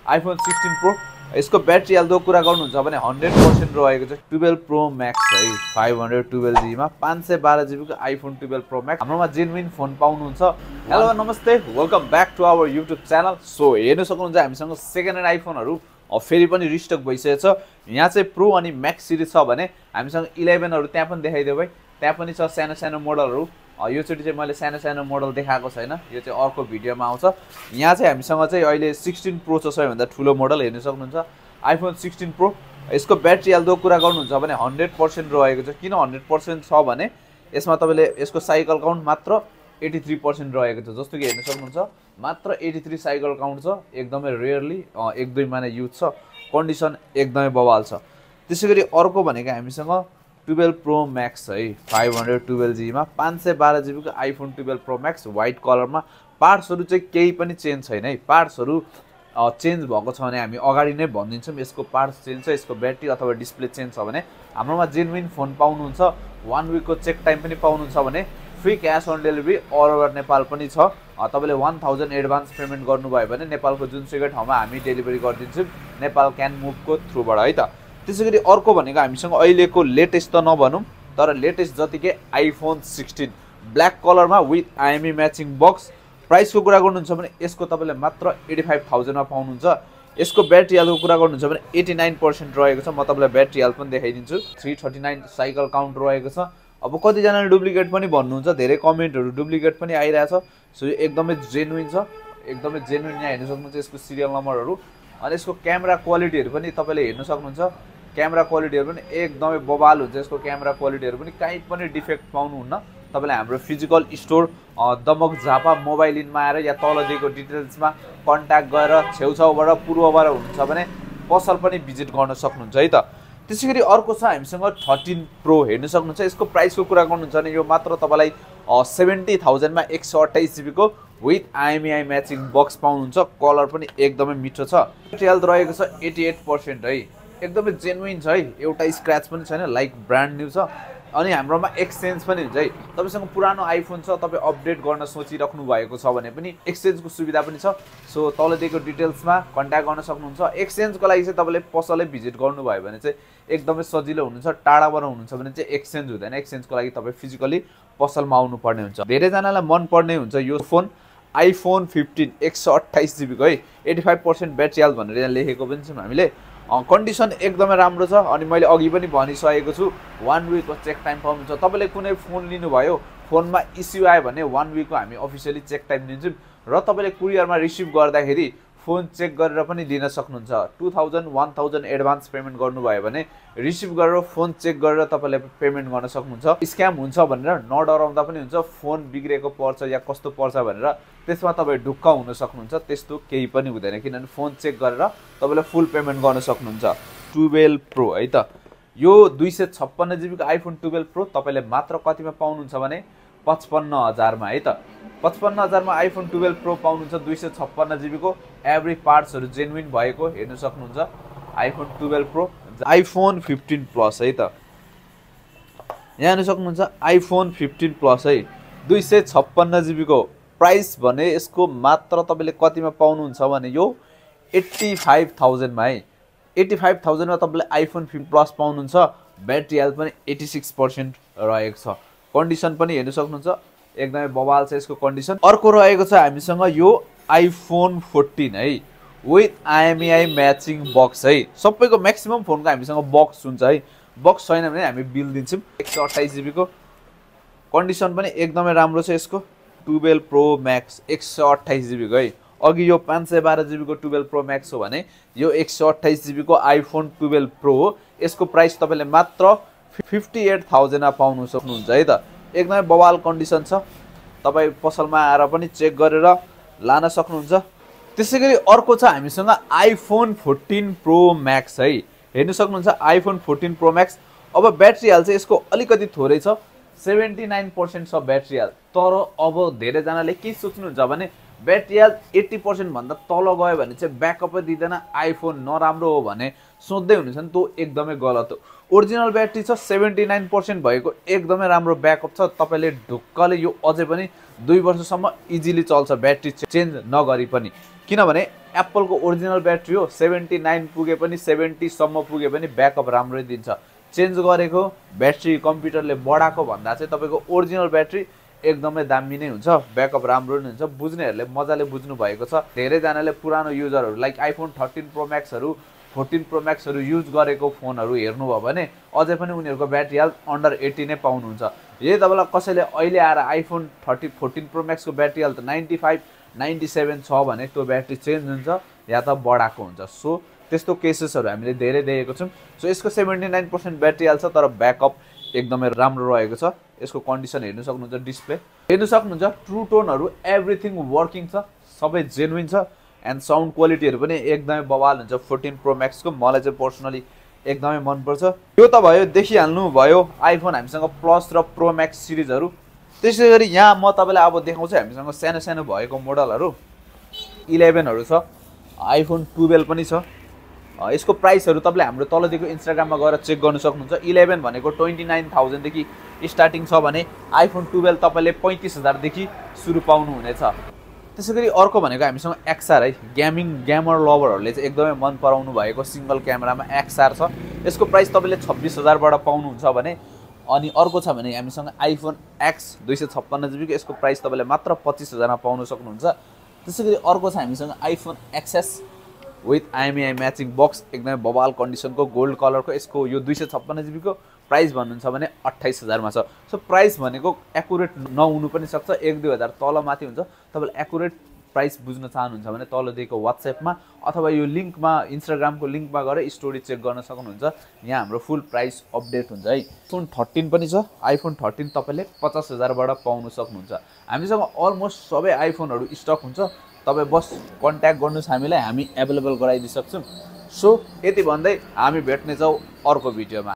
IPhone 16 pro यसको battery हेल्थको कुरा गर्नुहुन्छ भने 100% रहेको छ 12 प्रो म्याक्स है 512GB मा 512GB को आइफोन 12 प्रो म्याक्स हाम्रोमा जेन्युइन फोन पाउनुहुन्छ। हेलो नमस्ते welcome back to our YouTube channel. So हेर्न सक्नुहुन्छ हामीसँग सेकेन्ड ह्यान्ड आइफोनहरु फेरि पनि रिस्टक भइसकेको छ। यहाँ चाहिँ प्रो अनि म्याक्स सिरिज छ भने हामीसँग 11 हरु त्यहाँ पनि देखाइदियो भाइ, त्यहाँ पनि छ सानो सानो मोडलहरु। यो चोटी चाहिँ मैले सानो सानो मोडल देखाएको छैन, यो चाहिँ अर्को भिडियोमा आउँछ। यहाँ चाहिँ हामीसँग चाहिँ अहिले 16 प्रो छ, सबैभन्दा ठुलो मोडल हेर्न सक्नुहुन्छ आइफोन 16 प्रो। यसको ब्याट्री हेल्थको कुरा गर्नुहुन्छ भने 100% रहेको छ। किन 100% छ भने यसमा तपाईले यसको साइकल काउन्ट मात्र 83% रहेको छ। जस्तो कि हेर्न सक्नुहुन्छ मात्र 83 साइकल काउन्ट छ, एकदमै रेयरली एक दुई मा नै युज छ। कन्डिसन एकदमै बवाल छ। त्यसैगरी अर्को भनेको हामीसँग 12 प्रो म्याक्स है 512GB मा 512GB को आइफोन 12 प्रो म्याक्स व्हाइट कलरमा। पार्ट्सहरु चाहिँ केही पनि चेन्ज छैन है। पार्ट्सहरु चेन्ज भएको छ भने हामी अगाडि नै भनिदिन्छौँ यसको पार्ट्स चेन्ज छ, यसको ब्याट्री अथवा डिस्प्ले चेन्ज छ भने हाम्रोमा जेन्युइन फोन पाउनुहुन्छ। 1 विक को चेक टाइम पनि पाउनुहुन्छ भने free cash on delivery all over Nepal पनि छ। तपाईले 1000 एडभान्स पेमेन्ट गर्नुभयो भने नेपालको जुनसुकै ठाउँमा हामी डेलिभरी गरिदिन्छौँ नेपाल क्यान मुभ को थ्रुबाट है त। त्यसैगरी अर्को भनेको हामीसँग अहिलेको लेटेस्ट त नभनौँ तर लेटेस्ट जतिकै आइफोन 16 ब्ल्याक कलरमा विथ आइएमई म्याचिङ बक्स। प्राइसको कुरा गर्नुहुन्छ भने यसको तपाईले मात्र 85000 मा पाउनुहुन्छ। यसको ब्याट्री हेल्थको कुरा गर्नुहुन्छ भने 89% रहेको छ। म तपाईलाई ब्याट्री हेल्थ पनि देखाइदिन्छु। 339 साइकल काउन्ट रहेको छ। अब कतिजनाले डुप्लिकेट पनि भन्नुहुन्छ, धेरै कमेन्टहरु डुप्लिकेट पनि आइरहेछ। सो यो एकदमै जेन्युइन छ, एकदमै जेन्युइन। यहाँ हेर्न सक्नुहुन्छ यसको सिरियल नम्बरहरु अनि यसको क्यामेरा क्वालिटीहरु पनि तपाईले हेर्न सक्नुहुन्छ। क्यामेरा क्वालिटीहरु पनि एकदमै बवाल हुन्छ। यसको क्यामेरा क्वालिटीहरु पनि कहीँ पनि डिफेक्ट पाउनुहुन्न। तपाईले हाम्रो physical store Damak Jhapa mobile इनमा आएर या तल दिएको डिटेल्समा कन्ट्याक्ट गरेर छेउछाउबाट पूर्वबाट हुनुहुन्छ भने पसल पनि भिजिट गर्न सक्नुहुन्छ है त। त्यसैगरी अर्को छ हामीसँग 13 प्रो हेर्न सक्नुहुन्छ। यसको प्राइसको कुरा गर्नुहुन्छ भने यो मात्र तपाईलाई 70000 मा 128GB को विथ आइएमई म्याचिङ बक्स पाउनुहुन्छ। कलर पनि एकदमै मिठो छ। ब्याट्री हेल्थ रहेको छ 88% है, एकदमै जेन्युइन छ है। एउटा स्क्रैच पनि छैन, लाइक ब्रान्ड न्यू छ। अनि हाम्रोमा एक्सचेन्ज पनि हुन्छ है। तपाईसँग पुरानो आइफोन छ, तपाई अपडेट गर्न सोचिराख्नु भएको छ भने पनि एक्सचेन्जको सुविधा पनि छ। सो तल दिएको डिटेल्समा कन्ट्याक्ट गर्न सक्नुहुन्छ। एक्सचेन्जको लागि चाहिँ तपाईले पसलै भिजिट गर्नुभयो भने चाहिँ एकदमै सजिलो हुनुहुन्छ। टाढाबाट हुनुहुन्छ भने चाहिँ एक्सचेन्ज हुँदैन। एक्सचेन्जको लागि तपाई फिजिकली पसलमा आउनु पर्ने हुन्छ। धेरै जनालाई मन पर्ने हुन्छ यो फोन आइफोन 15 128GB को है, 85% ब्याट्री हेल्थ भनेर यहाँ लेखेको पनि छौँ हामीले। कन्डिसन एकदमै राम्रो छ। अनि मैले अघि पनि भनिसकेको छु 1 विक को चेक टाइम पाउनुहुन्छ। तपाईले कुनै फोन लिनुभयो, फोनमा इस्यु आयो भने 1 विक को हामी अफिसियली चेक टाइम दिन्छौँ र तपाईले कुरियरमा रिसिभ गर्दाखेरि फोन चेक गरेर पनि लिन सक्नुहुन्छ। 2000 1000 एडभान्स पेमेन्ट गर्नुभयो भने रिसिभ गरेर फोन चेक गरेर तपाईले पेमेन्ट गर्न सक्नुहुन्छ। स्क्याम हुन्छ भनेर नडराउँदा पनि हुन्छ। फोन बिग्रेको पर्छ या कस्तो पर्छ भनेर त्यसमा तपाई ढुक्क हुन सक्नुहुन्छ। त्यस्तो केही पनि हुँदैन किनभने फोन चेक गरेर तपाईले फुल पेमेन्ट गर्न सक्नुहुन्छ। 12 प्रो है त। यो 256GB को आइफोन 12 प्रो तपाईले मात्र कतिमा पाउनुहुन्छ भने 55000 मा है त। 55000 मा आइफोन 12 प्रो पाउनुहुन्छ। 256GB को एभ्री पार्ट्सहरु जेन्युइन भएको हेर्न सक्नुहुन्छ आइफोन 12 प्रो। आइफोन 15 प्लस है त। यहाँ हेर्न सक्नुहुन्छ आइफोन 15 प्लस है 256GB को। प्राइस भने यसको मात्र तपाईले कतिमा पाउनुहुन्छ भने यो 85000 मा है। 85000 मा तपाईले आइफोन 15 प्लस पाउनुहुन्छ। ब्याट्री हेल्थ पनि 86% रहेको छ। कन्डिसन पनि हेर्न सक्नुहुन्छ एकदमै बवाल छ यसको कन्डिसन। अर्को रहेको छ हामीसँग यो आइफोन 14 है विथ आइएमई म्याचिङ बक्स है। सबैको म्याक्सिमम फोनको हामीसँग बक्स हुन्छ है। बक्स छैन भने हामी बिल दिन्छौँ। 128GB को कन्डिसन पनि एकदमै राम्रो छ यसको। 12 प्रो म्याक्स 128GB को है। अघि यो 512GB को 12 प्रो म्याक्स हो भने यो 128GB को आइफोन 12 प्रो हो। यसको प्राइस तपाईले मात्र 58000 मा पाउन सक्नुहुन्छ है त। एकदमै बवाल कन्डिसन छ। तपाई पसलमा आएर पनि चेक गरेर लान सक्नुहुन्छ। त्यसैगरी अर्को छ हामीसँग आइफोन 14 प्रो म्याक्स है। हेर्न सक्नुहुन्छ आइफोन 14 प्रो म्याक्स। अब ब्याट्री हेल्थ चाहिँ यसको अलिकति थोरै छ, 79% छ ब्याट्री हेल्थ। तर अब धेरै जनाले के सोच्नुहुन्छ भने ब्याट्री हेल्थ 80% भन्दा तल गयो भने चाहिँ ब्याकअप दिँदैन, आइफोन नराम्रो हो भने सोच्दै हुनुहुन्छ नि, त्यो एकदमै गलत हो। ओरिजिनल ब्याट्री छ 79% भएको एकदमै राम्रो ब्याकअप छ। तपाईले ढुक्कले यो अझै पनि 2 वर्षसम्म इजिली चल्छ ब्याट्री चेन्ज नगरी पनि। किनभने एप्पलको ओरिजिनल ब्याट्री हो 79 पुगे पनि 70 सम्म पुगे पनि ब्याकअप राम्रै दिन्छ चेन्ज गरेको ब्याट्री कम्प्युटरले बढाएको भन्दा चाहिँ तपाईको ओरिजिनल ब्याट्री एकदमै दामी नै हुन्छ ब्याकअप राम्रो नै हुन्छ बुझ्नेहरुले मजाले बुझ्नु भएको छ धेरै जनाले पुरानो युजरहरु लाइक आइफोन 13 प्रो म्याक्सहरु 14 प्रो म्याक्सहरु युज गरेको फोनहरु हेर्नु भयो भने अझै पनि उनीहरुको ब्याट्री हेल्थ अन्डर 80 नै पाउनुहुन्छ यही तपाईलाई कसैले अहिले आएर आइफोन 14 प्रो म्याक्सको ब्याट्री हेल्थ 95 97 छ भने त्यो ब्याट्री चेन्ज हुन्छ या त बढाएको हुन्छ सो त्यस्तो केसेसहरु हामीले धेरै देखेको छौं सो यसको 79% ब्याट्री हेल्थ छ तर ब्याकअप एकदमै राम्रो रहेको छ यसको कन्डिसन हेर्न सक्नुहुन्छ डिस्प्ले हेर्न सक्नुहुन्छ ट्रु टोनहरु एभ्रीथिङ वर्किङ छ सबै जेन्युइन छ एन्ड साउन्ड क्वालिटीहरु पनि एकदमै बवाल हुन्छ 14 प्रो म्याक्स को मलाई चाहिँ पर्सनली एकदमै मन पर्छ यो त भयो देखिहाल्नु भयो आइफोन हामीसँग प्लस र प्रो म्याक्स सिरिजहरु त्यसैगरी यहाँ म तपाईलाई अब देखाउँछु हामीसँग सानो सानो भएको मोडलहरु 11 हरु छ आइफोन 12 पनि छ यसको प्राइसहरु तपाईले हाम्रो तल दिएको इन्स्टाग्राममा गएर चेक गर्न सक्नुहुन्छ 11 भनेको 29000 देखि स्टार्टिङ छ भने आइफोन 12 तपाईले 35000 देखि सुरु पाउनु हुनेछ त्यसैगरी अर्को भनेको हामीसँग XR है गेमर लभरहरुले चाहिँ एकदमै मन पराउनु भएको सिंगल क्यामेरामा XR छ यसको प्राइस तपाईले 26000 बाट पाउनुहुन्छ भने अनि अर्को छ भने हामीसँग आइफोन X 256 GB को यसको प्राइस तपाईले मात्र 25000 मा पाउन सक्नुहुन्छ त्यसैगरी अर्को छ हामीसँग iPhone XS with IMEI matching box एकदमै बवाल कन्डिसनको गोल्ड कलरको यसको यो 256 GB को प्राइस भन्नुहुन्छ भने 28000 मा छ सो प्राइस भनेको एक्युरेट नहुनु पनि सक्छ 1-2000 तल माथि हुन्छ तपाईले एक्युरेट प्राइस बुझ्न चाहनुहुन्छ भने तल दिएको WhatsApp मा अथवा यो लिंकमा इन्स्टाग्रामको लिंकमा गएर स्टोरी चेक गर्न सक्नुहुन्छ यहाँ हाम्रो फुल प्राइस अपडेट हुन्छ है आइफोन 13 पनि छ आइफोन 13 तपाईले 50000 बाट पाउन सक्नुहुन्छ हामीसँग अलमोस्ट सबै आइफोनहरु स्टक हुन्छ तपाई बस कन्ट्याक्ट गर्नुस् हामीलाई हामी अवेलेबल गराइदिइ सक्छौं सो यति भन्दै हामी भेट्ने छौं अर्को भिडियोमा